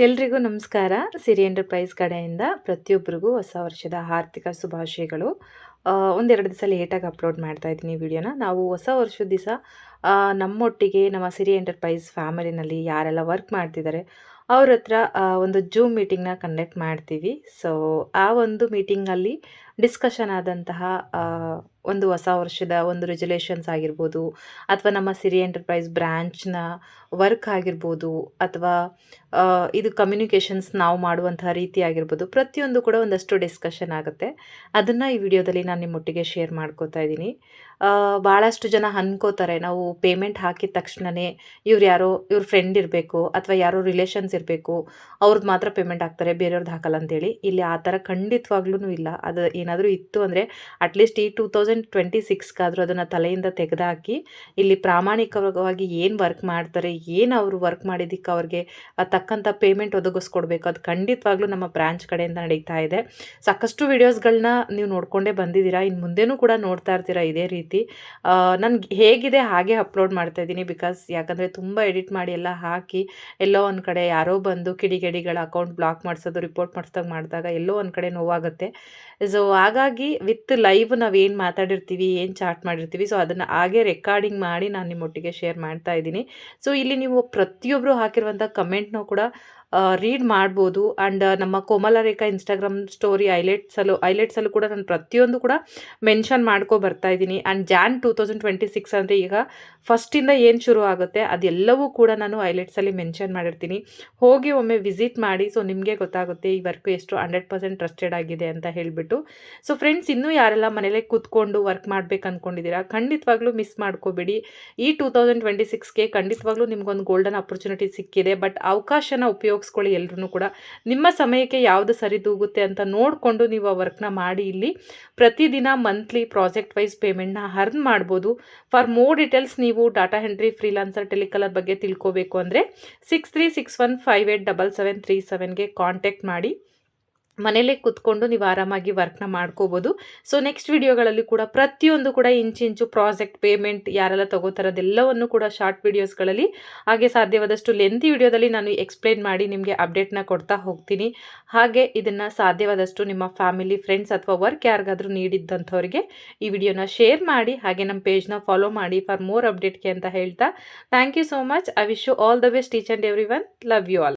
ಎಲ್ರಿಗೂ ನಮಸ್ಕಾರ. ಸಿರಿ ಎಂಟರ್ಪ್ರೈಸ್ ಕಡೆಯಿಂದ ಪ್ರತಿಯೊಬ್ಬರಿಗೂ ಹೊಸ ವರ್ಷದ ಆರ್ಥಿಕ ಶುಭಾಶಯಗಳು. ಒಂದೆರಡು ದಿವಸ ಲೇಟಾಗಿ ಅಪ್ಲೋಡ್ ಮಾಡ್ತಾ ಇದ್ದೀನಿ ವಿಡಿಯೋನ. ನಾವು ಹೊಸ ವರ್ಷದ ದಿವಸ ನಮ್ಮೊಟ್ಟಿಗೆ ನಮ್ಮ ಸಿರಿ ಎಂಟರ್ಪ್ರೈಸ್ ಫ್ಯಾಮಿಲಿನಲ್ಲಿ ಯಾರೆಲ್ಲ ವರ್ಕ್ ಮಾಡ್ತಿದ್ದಾರೆ ಅವ್ರ ಹತ್ರ ಒಂದು ಜೂಮ್ ಮೀಟಿಂಗ್ನ ಕಂಡಕ್ಟ್ ಮಾಡ್ತೀವಿ. ಸೊ ಆ ಒಂದು ಮೀಟಿಂಗಲ್ಲಿ ಡಿಸ್ಕಷನ್ ಆದಂತಹ ಒಂದು ಹೊಸ ವರ್ಷದ ಒಂದು ರೆಜುಲೇಷನ್ಸ್ ಆಗಿರ್ಬೋದು, ಅಥವಾ ನಮ್ಮ ಸಿರಿ ಎಂಟರ್ಪ್ರೈಸ್ ಬ್ರ್ಯಾಂಚ್ನ ವರ್ಕ್ ಆಗಿರ್ಬೋದು, ಅಥವಾ ಇದು ಕಮ್ಯುನಿಕೇಷನ್ಸ್ ನಾವು ಮಾಡುವಂತಹ ರೀತಿ ಆಗಿರ್ಬೋದು, ಪ್ರತಿಯೊಂದು ಕೂಡ ಒಂದಷ್ಟು ಡಿಸ್ಕಷನ್ ಆಗುತ್ತೆ. ಅದನ್ನು ಈ ವಿಡಿಯೋದಲ್ಲಿ ನಾನು ನಿಮ್ಮೊಟ್ಟಿಗೆ ಶೇರ್ ಮಾಡ್ಕೋತಾ ಇದ್ದೀನಿ. ಭಾಳಷ್ಟು ಜನ ಅನ್ಕೋತಾರೆ, ನಾವು ಪೇಮೆಂಟ್ ಹಾಕಿದ ತಕ್ಷಣವೇ ಇವ್ರ ಫ್ರೆಂಡ್ ಇರಬೇಕು ಅಥವಾ ಯಾರೋ ರಿಲೇಷನ್ಸ್ ಇರಬೇಕು, ಅವ್ರದ್ದು ಮಾತ್ರ ಪೇಮೆಂಟ್ ಹಾಕ್ತಾರೆ, ಬೇರೆಯವ್ರದ್ದು ಹಾಕಲ್ಲ ಅಂತೇಳಿ. ಇಲ್ಲಿ ಆ ಥರ ಖಂಡಿತವಾಗ್ಲೂ ಇಲ್ಲ. ಅದು ಏನಾದರೂ ಇತ್ತು ಅಂದರೆ ಅಟ್ಲೀಸ್ಟ್ ಈ 2026 ಅದನ್ನು ತಲೆಯಿಂದ ತೆಗೆದುಹಾಕಿ ಇಲ್ಲಿ ಪ್ರಾಮಾಣಿಕವಾಗಿ ಏನು ವರ್ಕ್ ಮಾಡ್ತಾರೆ, ಏನು ಅವರು ವರ್ಕ್ ಮಾಡಿದ್ದಕ್ಕೆ ಅವ್ರಿಗೆ ತಕ್ಕಂಥ ಪೇಮೆಂಟ್ ಒದಗಿಸ್ಕೊಡ್ಬೇಕು, ಅದು ಖಂಡಿತವಾಗ್ಲೂ ನಮ್ಮ ಬ್ರಾಂಚ್ ಕಡೆಯಿಂದ ನಡೀತಾ ಇದೆ. ಸಾಕಷ್ಟು ವಿಡಿಯೋಸ್ಗಳನ್ನ ನೀವು ನೋಡ್ಕೊಂಡೇ ಬಂದಿದ್ದೀರಾ, ಇನ್ನು ಮುಂದೆನೂ ಕೂಡ ನೋಡ್ತಾ ಇರ್ತೀರಾ ಇದೇ ರೀತಿ. ನನ್ಗೆ ಹೇಗಿದೆ ಹಾಗೆ ಅಪ್ಲೋಡ್ ಮಾಡ್ತಾ ಇದ್ದೀನಿ. ಯಾಕಂದರೆ ತುಂಬ ಎಡಿಟ್ ಮಾಡಿ ಎಲ್ಲ ಹಾಕಿ ಎಲ್ಲೋ ಒಂದು ಕಡೆ ಯಾರೋ ಬಂದು ಕಿಡಿಗೇಡಿಗಳ ಅಕೌಂಟ್ ಬ್ಲಾಕ್ ಮಾಡಿಸೋದು, ರಿಪೋರ್ಟ್ ಮಾಡಿದಾಗ ಎಲ್ಲೋ ಒಂದು ಕಡೆ ನೋವಾಗುತ್ತೆ. ಸೊ ಹಾಗಾಗಿ ವಿತ್ ಲೈವ್ ನಾವೇನು ಮಾತಾಡಿರ್ತೀವಿ, ಏನು ಚಾಟ್ ಮಾಡಿರ್ತೀವಿ, ಸೊ ಅದನ್ನು ಹಾಗೆ ರೆಕಾರ್ಡಿಂಗ್ ಮಾಡಿ ನಾನು ನಿಮ್ಮೊಟ್ಟಿಗೆ ಶೇರ್ ಮಾಡ್ತಾ ಇದ್ದೀನಿ. ಸೊ ಇಲ್ಲಿ ನೀವು ಪ್ರತಿಯೊಬ್ಬರು ಹಾಕಿರುವಂಥ ಕಮೆಂಟ್ನೂ ಕೂಡ ರೀಡ್ ಮಾಡ್ಬೋದು. ಆ್ಯಂಡ್ ನಮ್ಮ ಕೋಮಲ ರೇಖಾ ಇನ್ಸ್ಟಾಗ್ರಾಮ್ ಸ್ಟೋರಿ ಹೈಲೈಟ್ಸಲ್ಲೂ ಕೂಡ ನಾನು ಪ್ರತಿಯೊಂದು ಕೂಡ ಮೆನ್ಷನ್ ಮಾಡ್ಕೊ ಬರ್ತಾ ಇದ್ದೀನಿ. ಆ್ಯಂಡ್ ಜಾನ್ 2026 ಅಂದರೆ ಈಗ ಫಸ್ಟಿಂದ ಏನು ಶುರು ಆಗುತ್ತೆ ಅದೆಲ್ಲವೂ ಕೂಡ ನಾನು ಹೈಲೈಟ್ಸಲ್ಲಿ ಮೆನ್ಷನ್ ಮಾಡಿರ್ತೀನಿ. ಹೋಗಿ ಒಮ್ಮೆ ವಿಸಿಟ್ ಮಾಡಿ. ಸೊ ನಿಮಗೆ ಗೊತ್ತಾಗುತ್ತೆ ಈ ವರ್ಕು ಎಷ್ಟು 100% ಟ್ರಸ್ಟೆಡ್ ಆಗಿದೆ ಅಂತ ಹೇಳಿಬಿಟ್ಟು. ಸೊ ಫ್ರೆಂಡ್ಸ್, ಇನ್ನೂ ಯಾರೆಲ್ಲ ಮನೇಲೇ ಕೂತ್ಕೊಂಡು ವರ್ಕ್ ಮಾಡ್ಬೇಕು ಅಂದ್ಕೊಂಡಿದ್ದೀರಾ, ಖಂಡಿತವಾಗ್ಲೂ ಮಿಸ್ ಮಾಡ್ಕೋಬೇಡಿ. ಈ 2026ಗೆ ಖಂಡಿತವಾಗ್ಲೂ ನಿಮ್ಗೊಂದು ಗೋಲ್ಡನ್ ಆಪರ್ಚುನಿಟಿ ಸಿಕ್ಕಿದೆ. ಬಟ್ ಅವಕಾಶನ ಉಪಯೋಗಿಸ್ಕೊಳ್ಳಿ. ಎಲ್ಲರೂ ಕೂಡ ನಿಮ್ಮ ಸಮಯಕ್ಕೆ ಯಾವುದು ಸರಿದೂಗುತ್ತೆ ಅಂತ ನೋಡಿಕೊಂಡು ನೀವು ಆ ವರ್ಕ್ನ ಮಾಡಿ. ಇಲ್ಲಿ ಪ್ರತಿದಿನ ಮಂತ್ಲಿ ಪ್ರಾಜೆಕ್ಟ್ ವೈಸ್ ಪೇಮೆಂಟ್ನ ಅರ್ನ್ ಮಾಡ್ಬೋದು. ಫಾರ್ ಮೋರ್ ಡೀಟೇಲ್ಸ್ ನೀವು ಡಾಟಾ ಎಂಟ್ರಿ, ಫ್ರೀಲಾನ್ಸರ್, ಟೆಲಿಕಾಲರ್ ಬಗ್ಗೆ ತಿಳ್ಕೋಬೇಕು ಅಂದರೆ 6361587737ಗೆ ಕಾಂಟ್ಯಾಕ್ಟ್ ಮಾಡಿ. ಮನೇಲೇ ಕೂತ್ಕೊಂಡು ನೀವು ಆರಾಮಾಗಿ ವರ್ಕ್ನ ಮಾಡ್ಕೋಬೋದು. ಸೊ ನೆಕ್ಸ್ಟ್ ವಿಡಿಯೋಗಳಲ್ಲಿ ಕೂಡ ಪ್ರತಿಯೊಂದು ಕೂಡ ಇಂಚು ಪ್ರಾಜೆಕ್ಟ್ ಪೇಮೆಂಟ್ ಯಾರೆಲ್ಲ ತಗೋತಾರದೆಲ್ಲವನ್ನು ಕೂಡ ಶಾರ್ಟ್ ವಿಡಿಯೋಸ್ಗಳಲ್ಲಿ, ಹಾಗೆ ಸಾಧ್ಯವಾದಷ್ಟು ಲೆಂತಿ ವಿಡಿಯೋದಲ್ಲಿ ನಾನು ಎಕ್ಸ್ಪ್ಲೇನ್ ಮಾಡಿ ನಿಮಗೆ ಅಪ್ಡೇಟ್ನ ಕೊಡ್ತಾ ಹೋಗ್ತೀನಿ. ಹಾಗೆ ಇದನ್ನು ಸಾಧ್ಯವಾದಷ್ಟು ನಿಮ್ಮ ಫ್ಯಾಮಿಲಿ, ಫ್ರೆಂಡ್ಸ್ ಅಥವಾ ವರ್ಕ್ ಯಾರಿಗಾದರೂ ನೀಡಿದ್ದಂಥವ್ರಿಗೆ ಈ ವಿಡಿಯೋನ ಶೇರ್ ಮಾಡಿ. ಹಾಗೆ ನಮ್ಮ ಪೇಜ್ನ ಫಾಲೋ ಮಾಡಿ ಫಾರ್ ಮೋರ್ ಅಪ್ಡೇಟ್ಗೆ ಅಂತ ಹೇಳ್ತಾ thank you so much. I wish you all the best, each and every one. Love you all.